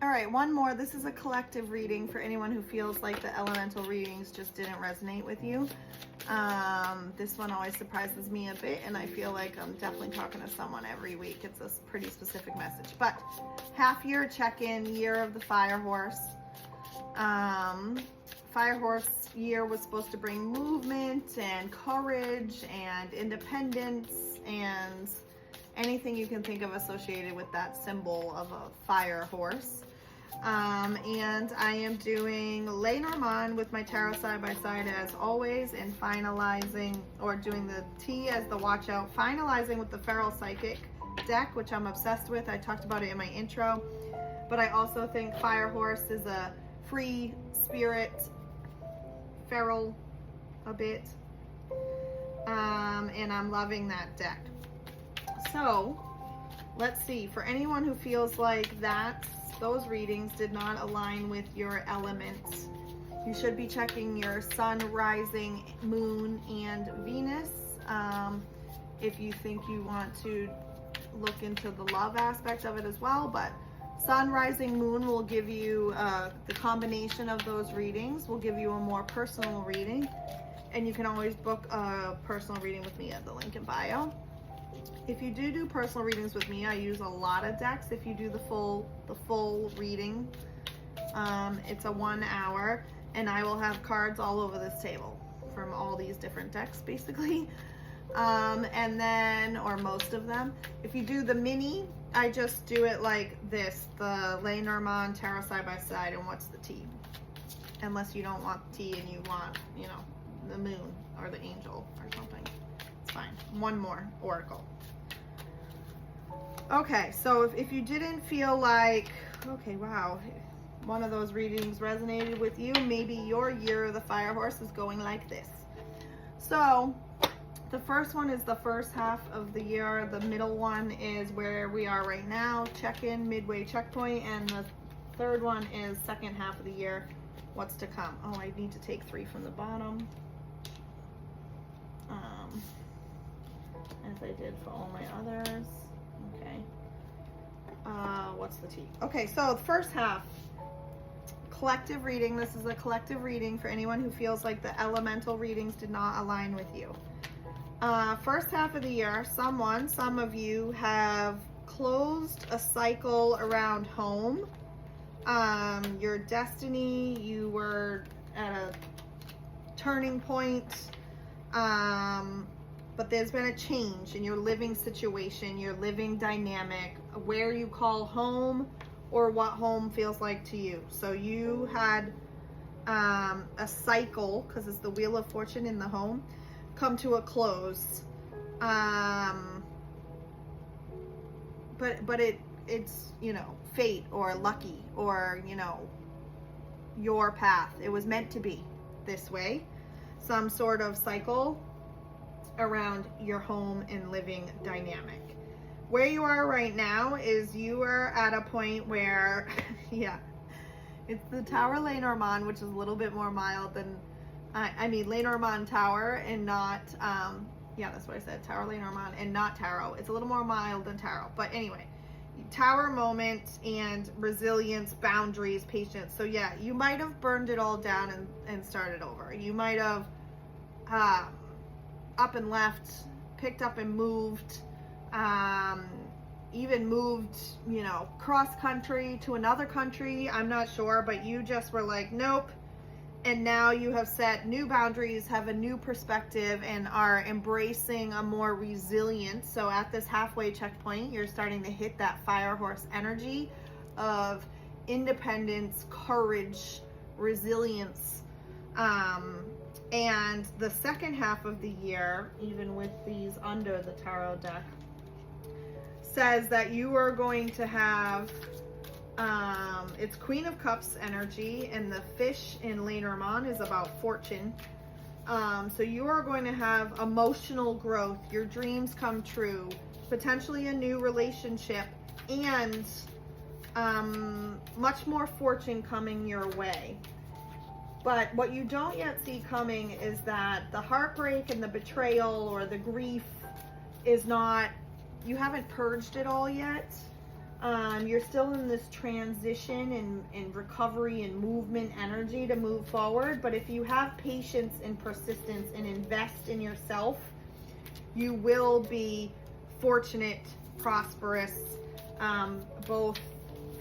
All right, one more. This is a collective reading for anyone who feels like the elemental readings just didn't resonate with you. This one always surprises me a bit, and I feel like I'm definitely talking to someone every week. It's a pretty specific message. But half year check-in, year of the fire horse. Fire horse year was supposed to bring movement and courage and independence and anything you can think of associated with that symbol of a fire horse. And I am doing Lenormand with my tarot side by side as always, and finalizing, or doing the T as the watch out, finalizing with the Feral Psychic deck, which I'm obsessed with. I talked about it in my intro, but I also think Fire Horse is a free spirit, feral a bit, and I'm loving that deck. So let's see, for anyone who feels like those readings did not align with your elements, you should be checking your sun, rising, moon, and Venus. If you think you want to look into the love aspect of it as well, but sun, rising, moon will give you the combination of those readings will give you a more personal reading, and you can always book a personal reading with me at the link in bio. If you do personal readings with me, I use a lot of decks. If you do the full reading, it's a 1 hour, and I will have cards all over this table from all these different decks, basically. And then, or most of them. If you do the mini, I just do it like this, the Lenormand tarot side by side, and what's the T? Unless you don't want the T and you want, you know, the moon or the angel or something. It's fine. One more oracle. Okay, so if you didn't feel like, okay, wow, one of those readings resonated with you, maybe your year of the fire horse is going like this. So the first one is the first half of the year. The middle one is where we are right now, check-in, midway checkpoint, and the third one is second half of the year, what's to come. Oh, I need to take 3 from the bottom, as I did for all my others. Okay. What's the T? Okay, so the first half, collective reading. This is a collective reading for anyone who feels like the elemental readings did not align with you. First half of the year, some of you have closed a cycle around home. Your destiny, you were at a turning point, but there's been a change in your living situation, your living dynamic, where you call home or what home feels like to you. So you had a cycle, because it's the Wheel of Fortune in the home, come to a close. But it's, you know, fate or lucky or, you know, your path. It was meant to be this way. Some sort of cycle around your home and living dynamic. Where you are right now is you are at a point where, yeah, it's the Tower Lenormand, which is a little bit more mild than, I mean, Lenormand Tower and not, yeah, that's what I said, Tower Lenormand and not Tarot. It's a little more mild than Tarot. But anyway, Tower moment and resilience, boundaries, patience. So yeah, you might have burned it all down and started over. You might have up and left, picked up and moved, even moved, you know, cross country to another country. I'm not sure, but you just were like, nope. And now you have set new boundaries, have a new perspective, and are embracing a more resilient. So at this halfway checkpoint, you're starting to hit that fire horse energy of independence, courage, resilience. And the second half of the year, even with these under the tarot deck, says that you are going to have, it's Queen of Cups energy, and the fish in Lenormand is about fortune. So you are going to have emotional growth, your dreams come true, potentially a new relationship, and much more fortune coming your way. But what you don't yet see coming is that the heartbreak and the betrayal or the grief is not, you haven't purged it all yet. You're still in this transition and recovery and movement energy to move forward. But if you have patience and persistence and invest in yourself, you will be fortunate, prosperous, both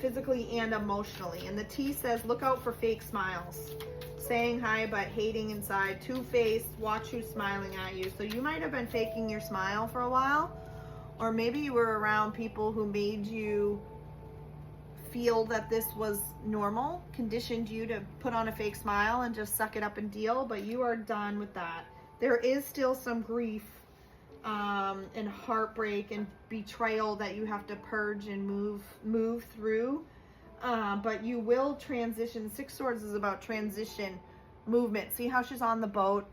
physically and emotionally. And the T says, look out for fake smiles. Saying hi but hating inside, two-faced, watch who's smiling at you. So you might have been faking your smile for a while, or maybe you were around people who made you feel that this was normal, conditioned you to put on a fake smile and just suck it up and deal, but you are done with that. There is still some grief and heartbreak and betrayal that you have to purge and move through. But you will transition. Six Swords is about transition, movement. See how she's on the boat,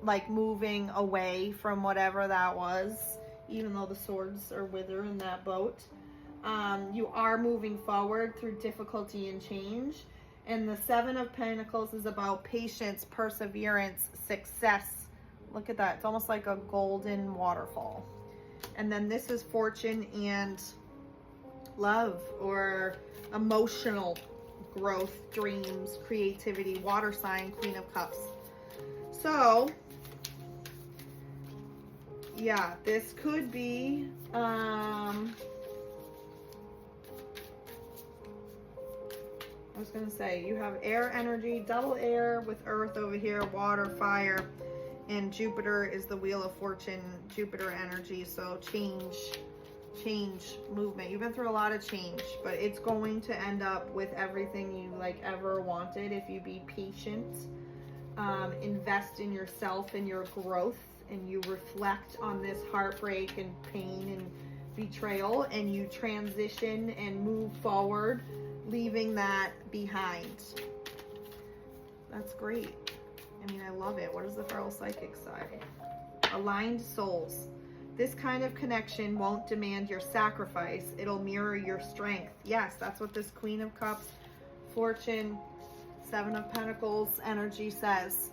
like moving away from whatever that was, even though the swords are with her in that boat. You are moving forward through difficulty and change. And the Seven of Pentacles is about patience, perseverance, success. Look at that. It's almost like a golden waterfall. And then this is fortune and love, or emotional growth, dreams, creativity, water sign, Queen of Cups. So, yeah, this could be, I was going to say, you have air energy, double air with earth over here, water, fire, and Jupiter is the wheel of fortune, Jupiter energy. So change, movement. You've been through a lot of change, but it's going to end up with everything you ever wanted if you be patient, invest in yourself and your growth, and you reflect on this heartbreak and pain and betrayal, and you transition and move forward, leaving that behind. That's great. I mean, I love it. What does the Feral Psychic say? Aligned souls. This kind of connection won't demand your sacrifice. It'll mirror your strength. Yes, that's what this Queen of Cups, Fortune, Seven of Pentacles energy says.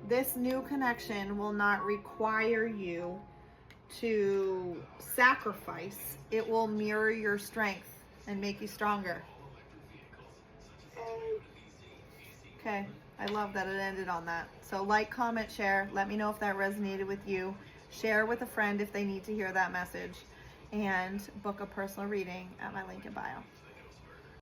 This new connection will not require you to sacrifice. It will mirror your strength and make you stronger. Okay, I love that it ended on that. So like, comment, share. Let me know if that resonated with you. Share with a friend if they need to hear that message. And book a personal reading at my link in bio.